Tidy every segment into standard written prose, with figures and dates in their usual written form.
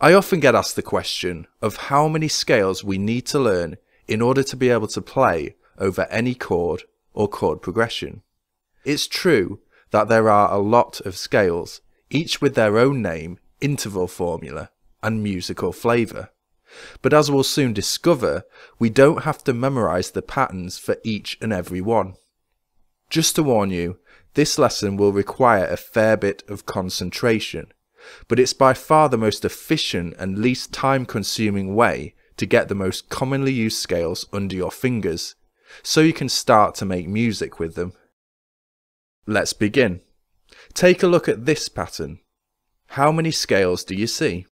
I often get asked the question of how many scales we need to learn in order to be able to play over any chord or chord progression. It's true that there are a lot of scales, each with their own name, interval formula, and musical flavour. But as we'll soon discover, we don't have to memorise the patterns for each and every one. Just to warn you, this lesson will require a fair bit of concentration, but it's by far the most efficient and least time-consuming way to get the most commonly used scales under your fingers, so you can start to make music with them. Let's begin. Take a look at this pattern. How many scales do you see?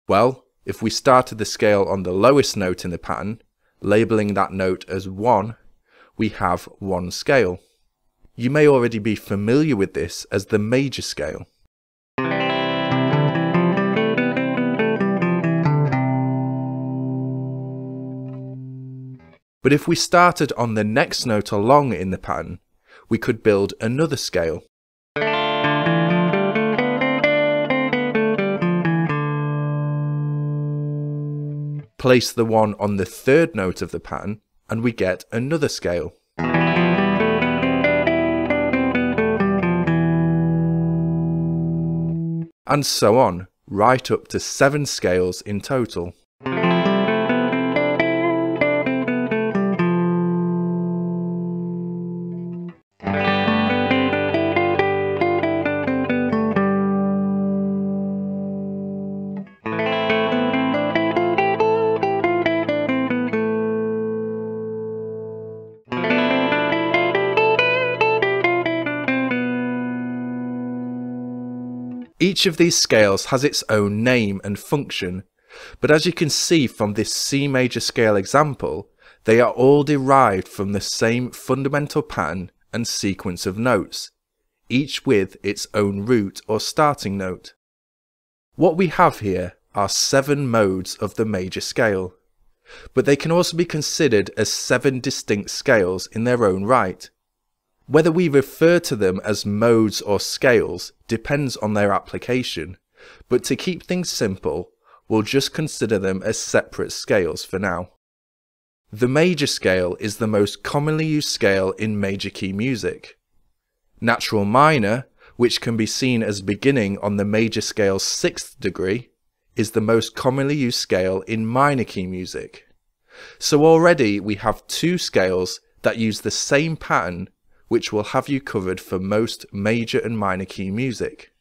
Well, if we started the scale on the lowest note in the pattern, labelling that note as 1, we have 1 scale. You may already be familiar with this as the major scale. But if we started on the next note along in the pattern, we could build another scale. Place the one on the third note of the pattern and we get another scale. And so on, right up to 7 scales in total. Each of these scales has its own name and function, but as you can see from this C major scale example, they are all derived from the same fundamental pattern and sequence of notes, each with its own root or starting note. What we have here are 7 modes of the major scale, but they can also be considered as 7 distinct scales in their own right. Whether we refer to them as modes or scales depends on their application, but to keep things simple, we'll just consider them as separate scales for now. The major scale is the most commonly used scale in major key music. Natural minor, which can be seen as beginning on the major scale's 6th degree, is the most commonly used scale in minor key music. So already we have 2 scales that use the same pattern, which will have you covered for most major and minor key music.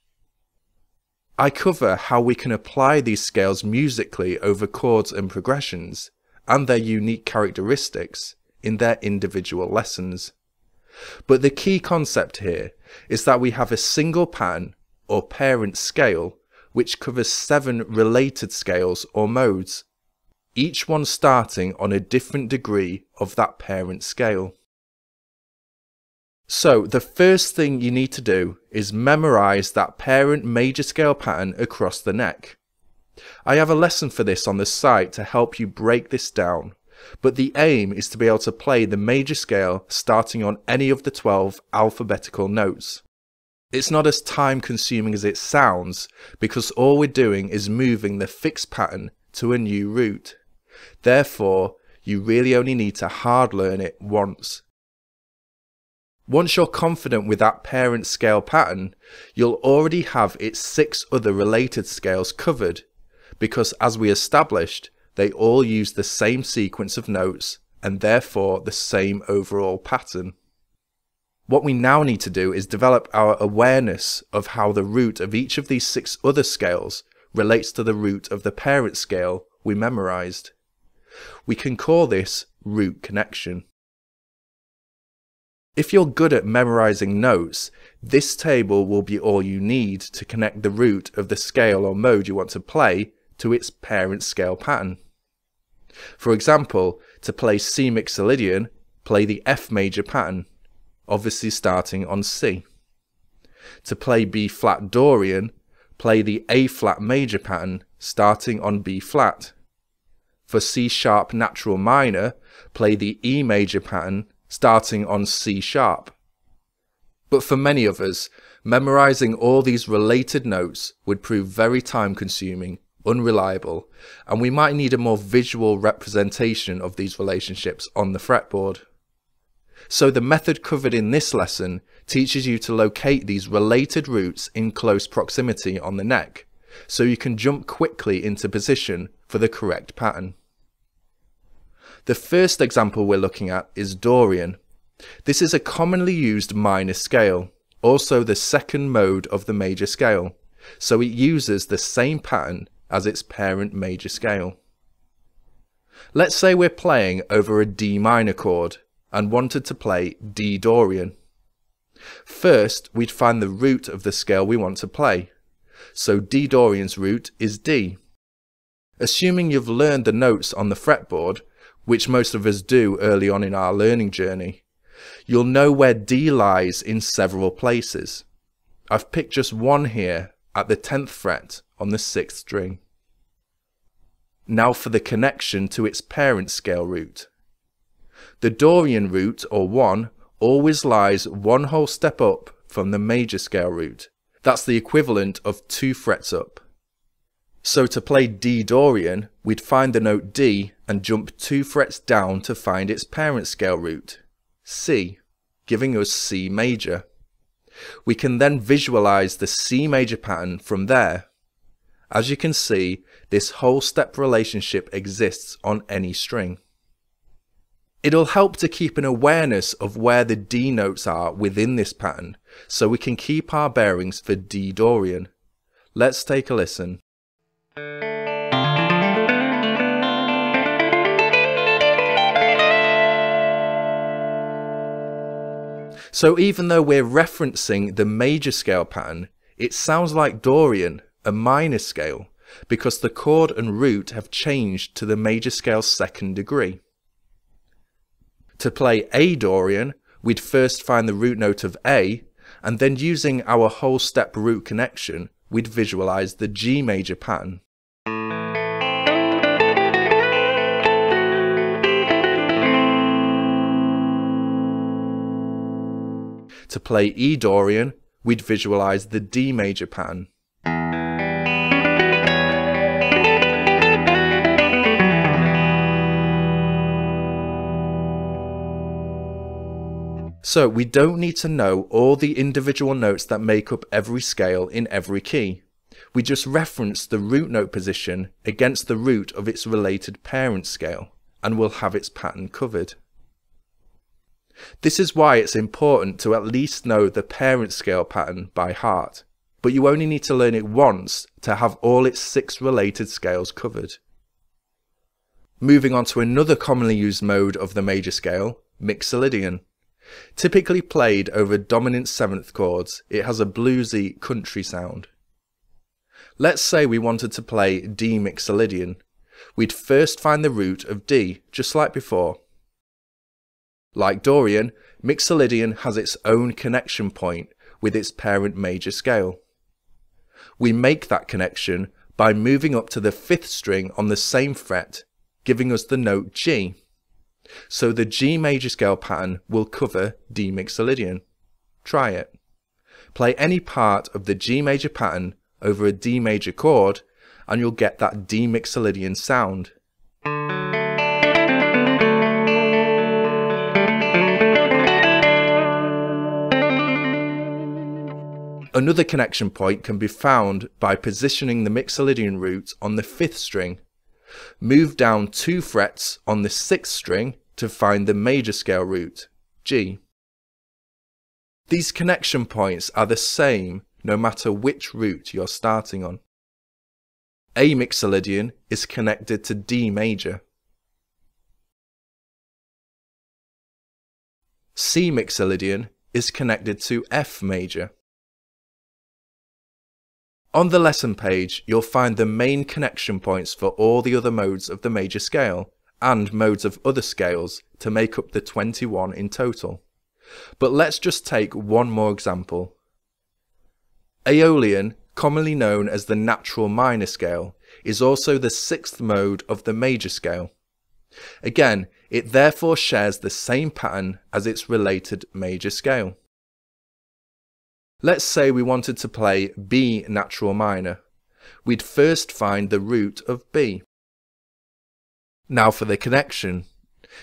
I cover how we can apply these scales musically over chords and progressions, and their unique characteristics in their individual lessons. But the key concept here is that we have a single pattern, or parent scale, which covers 7 related scales or modes, each one starting on a different degree of that parent scale. So the first thing you need to do is memorize that parent major scale pattern across the neck. I have a lesson for this on the site to help you break this down, but the aim is to be able to play the major scale starting on any of the 12 alphabetical notes. It's not as time consuming as it sounds because all we're doing is moving the fixed pattern to a new root. Therefore, you really only need to hard learn it once. Once you're confident with that parent scale pattern, you'll already have its 6 other related scales covered, because as we established, they all use the same sequence of notes and therefore the same overall pattern. What we now need to do is develop our awareness of how the root of each of these 6 other scales relates to the root of the parent scale we memorized. We can call this root connection. If you're good at memorizing notes, this table will be all you need to connect the root of the scale or mode you want to play to its parent scale pattern. For example, to play C Mixolydian, play the F major pattern, obviously starting on C. To play B flat Dorian, play the A flat major pattern, starting on B flat. For C sharp natural minor, play the E major pattern, starting on C sharp. But for many of us, memorizing all these related notes would prove very time consuming, unreliable, and we might need a more visual representation of these relationships on the fretboard. So the method covered in this lesson teaches you to locate these related roots in close proximity on the neck, so you can jump quickly into position for the correct pattern. The first example we're looking at is Dorian. This is a commonly used minor scale, also the second mode of the major scale, so it uses the same pattern as its parent major scale. Let's say we're playing over a D minor chord and wanted to play D Dorian. First, we'd find the root of the scale we want to play, so D Dorian's root is D. Assuming you've learned the notes on the fretboard, which most of us do early on in our learning journey, you'll know where D lies in several places. I've picked just one here at the 10th fret on the 6th string. Now for the connection to its parent scale root. The Dorian root, or 1, always lies one whole step up from the major scale root. That's the equivalent of 2 frets up. So to play D Dorian, we'd find the note D and jump 2 frets down to find its parent scale root, C, giving us C major. We can then visualize the C major pattern from there. As you can see, this whole step relationship exists on any string. It'll help to keep an awareness of where the D notes are within this pattern, so we can keep our bearings for D Dorian. Let's take a listen. So even though we're referencing the major scale pattern, it sounds like Dorian, a minor scale, because the chord and root have changed to the major scale's second degree. To play A Dorian, we'd first find the root note of A, and then using our whole step root connection, we'd visualize the G major pattern. To play E Dorian, we'd visualize the D major pattern. So we don't need to know all the individual notes that make up every scale in every key. We just reference the root note position against the root of its related parent scale, and we'll have its pattern covered. This is why it's important to at least know the parent scale pattern by heart, but you only need to learn it once to have all its 6 related scales covered. Moving on to another commonly used mode of the major scale, Mixolydian. Typically played over dominant 7th chords, it has a bluesy country sound. Let's say we wanted to play D Mixolydian. We'd first find the root of D, just like before. Like Dorian, Mixolydian has its own connection point with its parent major scale. We make that connection by moving up to the 5th string on the same fret, giving us the note G. So the G major scale pattern will cover D Mixolydian. Try it. Play any part of the G major pattern over a D major chord and you'll get that D Mixolydian sound. Another connection point can be found by positioning the Mixolydian root on the 5th string. Move down 2 frets on the 6th string to find the major scale root, G. These connection points are the same no matter which root you're starting on. A Mixolydian is connected to D major. C Mixolydian is connected to F major. On the lesson page, you'll find the main connection points for all the other modes of the major scale, and modes of other scales to make up the 21 in total. But let's just take one more example. Aeolian, commonly known as the natural minor scale, is also the 6th mode of the major scale. Again, it therefore shares the same pattern as its related major scale. Let's say we wanted to play B natural minor. We'd first find the root of B. Now for the connection.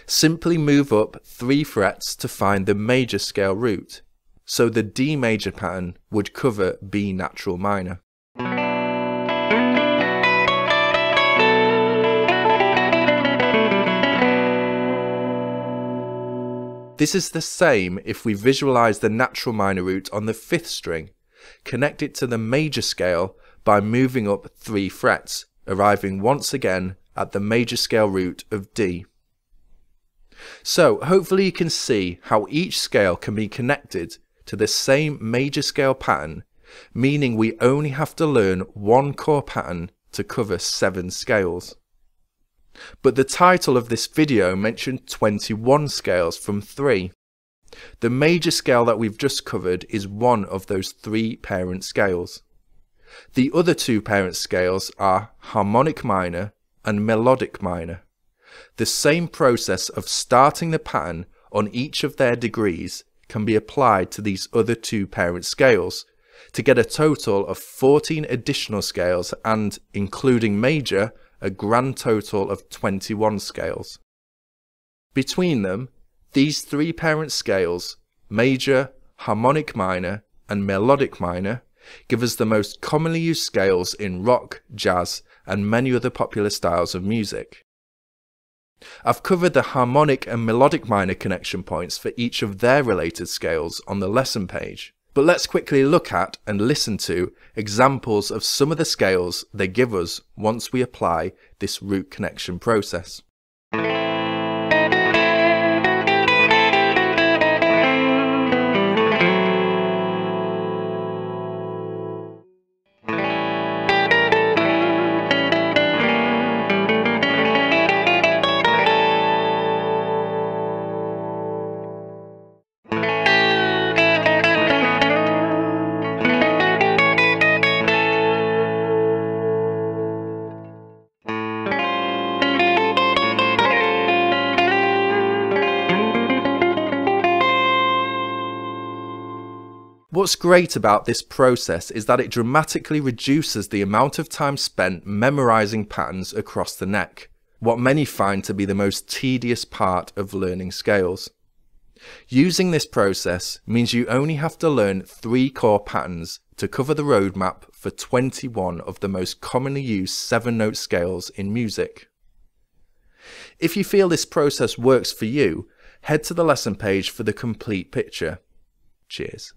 Simply move up 3 frets to find the major scale root, so the D major pattern would cover B natural minor. This is the same if we visualize the natural minor root on the 5th string, connect it to the major scale by moving up 3 frets, arriving once again at the major scale root of D. So hopefully you can see how each scale can be connected to the same major scale pattern, meaning we only have to learn one core pattern to cover 7 scales. But the title of this video mentioned 21 scales from 3. The major scale that we've just covered is one of those 3 parent scales. The other 2 parent scales are harmonic minor and melodic minor. The same process of starting the pattern on each of their degrees can be applied to these other 2 parent scales to get a total of 14 additional scales and, including major, a grand total of 21 scales. Between them, these 3 parent scales, major, harmonic minor and melodic minor, give us the most commonly used scales in rock, jazz and many other popular styles of music. I've covered the harmonic and melodic minor connection points for each of their related scales on the lesson page, but let's quickly look at and listen to examples of some of the scales they give us once we apply this root connection process. What's great about this process is that it dramatically reduces the amount of time spent memorizing patterns across the neck, what many find to be the most tedious part of learning scales. Using this process means you only have to learn 3 core patterns to cover the roadmap for 21 of the most commonly used 7-note scales in music. If you feel this process works for you, head to the lesson page for the complete picture. Cheers.